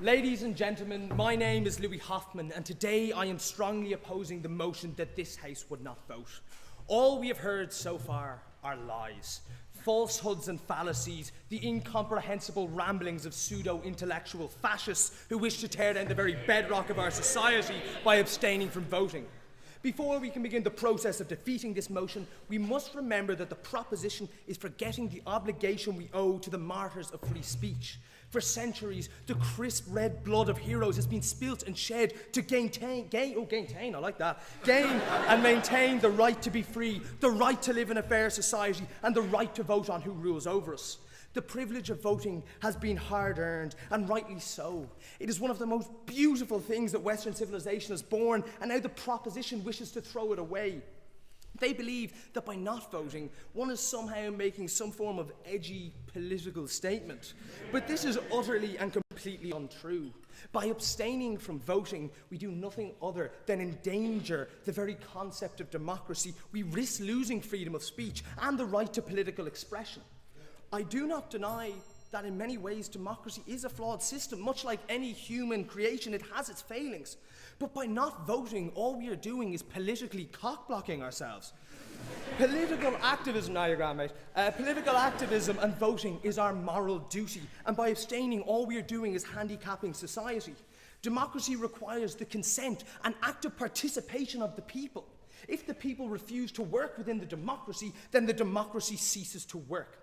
Ladies and gentlemen, my name is Louis Hoffman, and today I am strongly opposing the motion that this House would not vote. All we have heard so far are lies, falsehoods and fallacies, the incomprehensible ramblings of pseudo-intellectual fascists who wish to tear down the very bedrock of our society by abstaining from voting. Before we can begin the process of defeating this motion, we must remember that the proposition is forgetting the obligation we owe to the martyrs of free speech. For centuries, the crisp red blood of heroes has been spilt and shed to gain and maintain the right to be free, the right to live in a fair society, and the right to vote on who rules over us. The privilege of voting has been hard-earned, and rightly so. It is one of the most beautiful things that Western civilization has borne, and now the proposition wishes to throw it away. They believe that by not voting, one is somehow making some form of edgy political statement. But this is utterly and completely untrue. By abstaining from voting, we do nothing other than endanger the very concept of democracy. We risk losing freedom of speech and the right to political expression. I do not deny that in many ways democracy is a flawed system. Much like any human creation, it has its failings. But by not voting, all we are doing is politically cock-blocking ourselves. Political activism, now you're grand, mate. Political activism and voting is our moral duty, and by abstaining, all we are doing is handicapping society. Democracy requires the consent and active participation of the people. If the people refuse to work within the democracy, then the democracy ceases to work.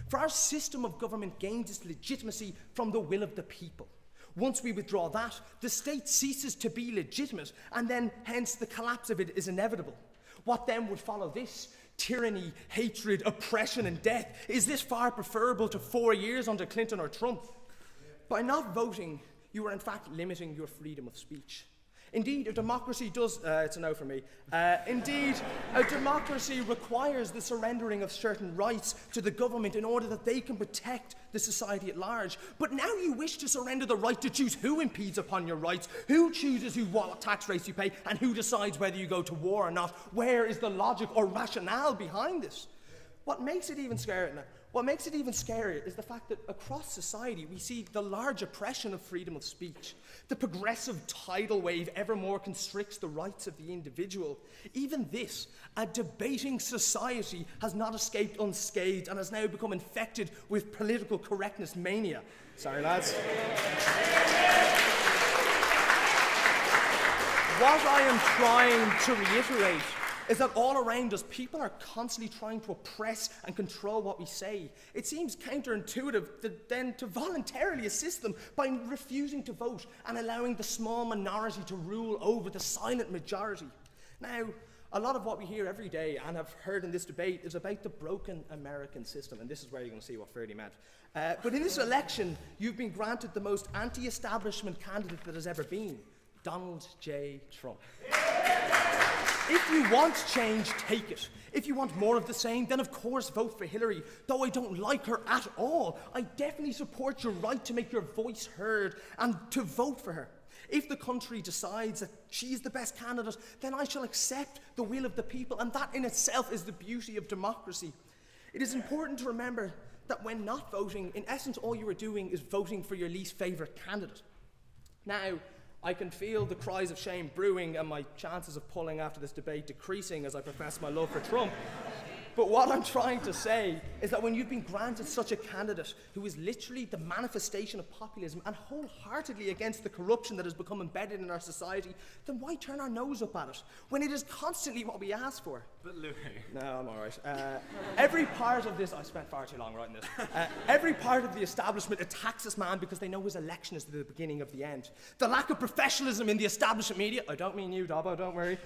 For our system of government gains its legitimacy from the will of the people. Once we withdraw that, the state ceases to be legitimate, and then hence the collapse of it is inevitable. What then would follow this? Tyranny, hatred, oppression, and death. Is this far preferable to 4 years under Clinton or Trump? By not voting, you are in fact limiting your freedom of speech. Indeed, a democracy does, it's a no for me. Indeed, a democracy requires the surrendering of certain rights to the government in order that they can protect the society at large. But now you wish to surrender the right to choose who impedes upon your rights, who chooses what tax rates you pay, and who decides whether you go to war or not. Where is the logic or rationale behind this? What makes it even scarier is the fact that across society we see the large oppression of freedom of speech. The progressive tidal wave evermore constricts the rights of the individual. Even this, a debating society, has not escaped unscathed and has now become infected with political correctness mania. Sorry, lads. What I am trying to reiterate is that all around us, people are constantly trying to oppress and control what we say. It seems counterintuitive then to voluntarily assist them by refusing to vote and allowing the small minority to rule over the silent majority. Now, a lot of what we hear every day and have heard in this debate is about the broken American system, and this is where you're going to see what Ferdy meant. But in this election, you've been granted the most anti-establishment candidate that has ever been, Donald J. Trump. If you want change, take it. If you want more of the same, then of course vote for Hillary. Though I don't like her at all, I definitely support your right to make your voice heard and to vote for her. If the country decides that she's the best candidate, then I shall accept the will of the people, and that in itself is the beauty of democracy. It is important to remember that when not voting, in essence all you are doing is voting for your least favourite candidate. Now, I can feel the cries of shame brewing and my chances of pulling after this debate decreasing as I profess my love for Trump. But what I'm trying to say is that when you've been granted such a candidate who is literally the manifestation of populism and wholeheartedly against the corruption that has become embedded in our society, then why turn our nose up at it when it is constantly what we ask for? But Louis. No, I'm all right. Every part of this, I spent far too long writing this. Every part of the establishment attacks this man because they know his election is the beginning of the end. The lack of professionalism in the establishment media, I don't mean you, Dobbo, don't worry.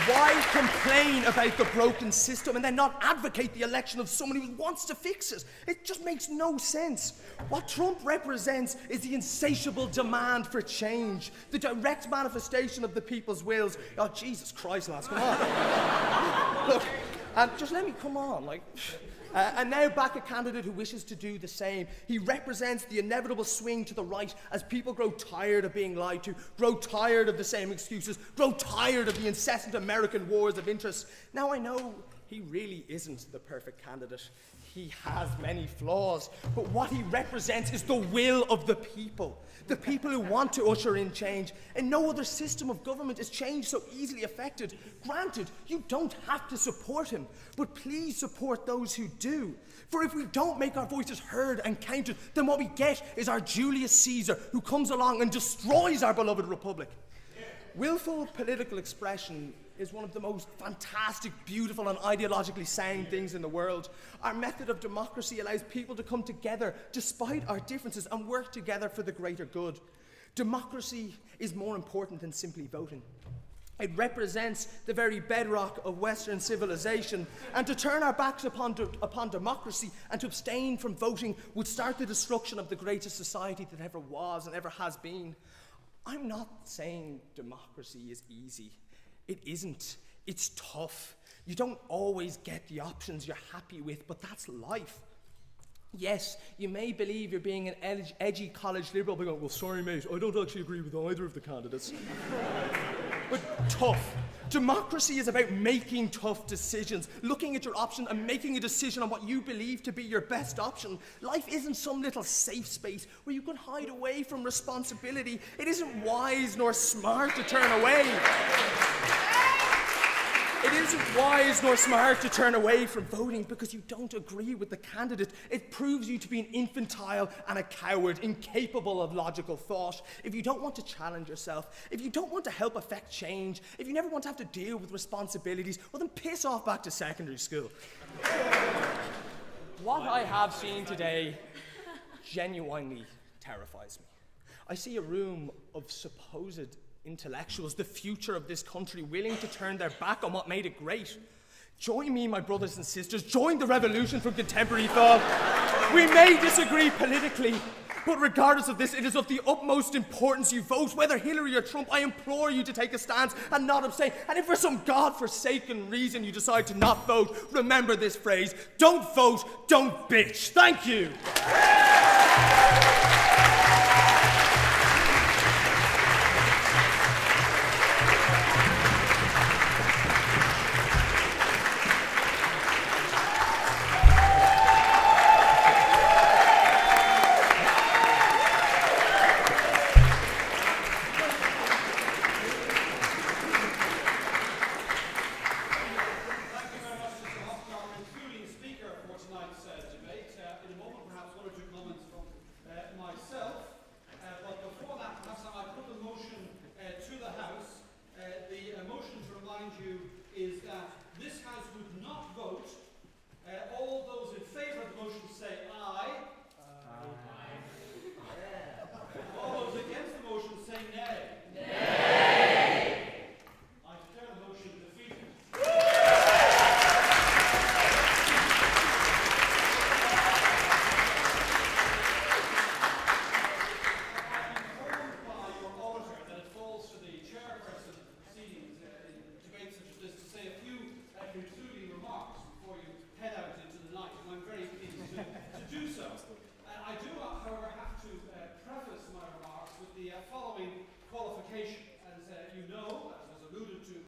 Why complain about the broken system and then not advocate the election of someone who wants to fix it? It just makes no sense. What Trump represents is the insatiable demand for change, the direct manifestation of the people's wills. Oh, Jesus Christ, lads, come on. Look, just let me come on, like... and now back a candidate who wishes to do the same. He represents the inevitable swing to the right as people grow tired of being lied to, grow tired of the same excuses, grow tired of the incessant American wars of interest. Now I know he really isn't the perfect candidate. He has many flaws, but what he represents is the will of the people who want to usher in change. And no other system of government is change so easily affected. Granted, you don't have to support him, but please support those who do. For if we don't make our voices heard and counted, then what we get is our Julius Caesar who comes along and destroys our beloved republic. Willful political expression is one of the most fantastic, beautiful, and ideologically sound things in the world. Our method of democracy allows people to come together despite our differences and work together for the greater good. Democracy is more important than simply voting. It represents the very bedrock of Western civilization, and to turn our backs upon democracy and to abstain from voting would start the destruction of the greatest society that ever was and ever has been. I'm not saying democracy is easy. It isn't. It's tough. You don't always get the options you're happy with, but that's life. Yes, you may believe you're being an edgy college liberal, but going, well, sorry, mate, I don't actually agree with either of the candidates. But tough. Democracy is about making tough decisions, looking at your options and making a decision on what you believe to be your best option. Life isn't some little safe space where you can hide away from responsibility. It isn't wise nor smart to turn away. It isn't wise nor smart to turn away from voting because you don't agree with the candidate. It proves you to be an infantile and a coward, incapable of logical thought. If you don't want to challenge yourself, if you don't want to help affect change, if you never want to have to deal with responsibilities, well then piss off back to secondary school. What I have seen today genuinely terrifies me. I see a room of supposed intellectuals, the future of this country, willing to turn their back on what made it great. Join me, my brothers and sisters. Join the revolution from contemporary thought. We may disagree politically, but regardless of this, it is of the utmost importance you vote. Whether Hillary or Trump, I implore you to take a stance and not abstain. And if for some God-forsaken reason you decide to not vote, remember this phrase: don't vote, don't bitch. Thank you.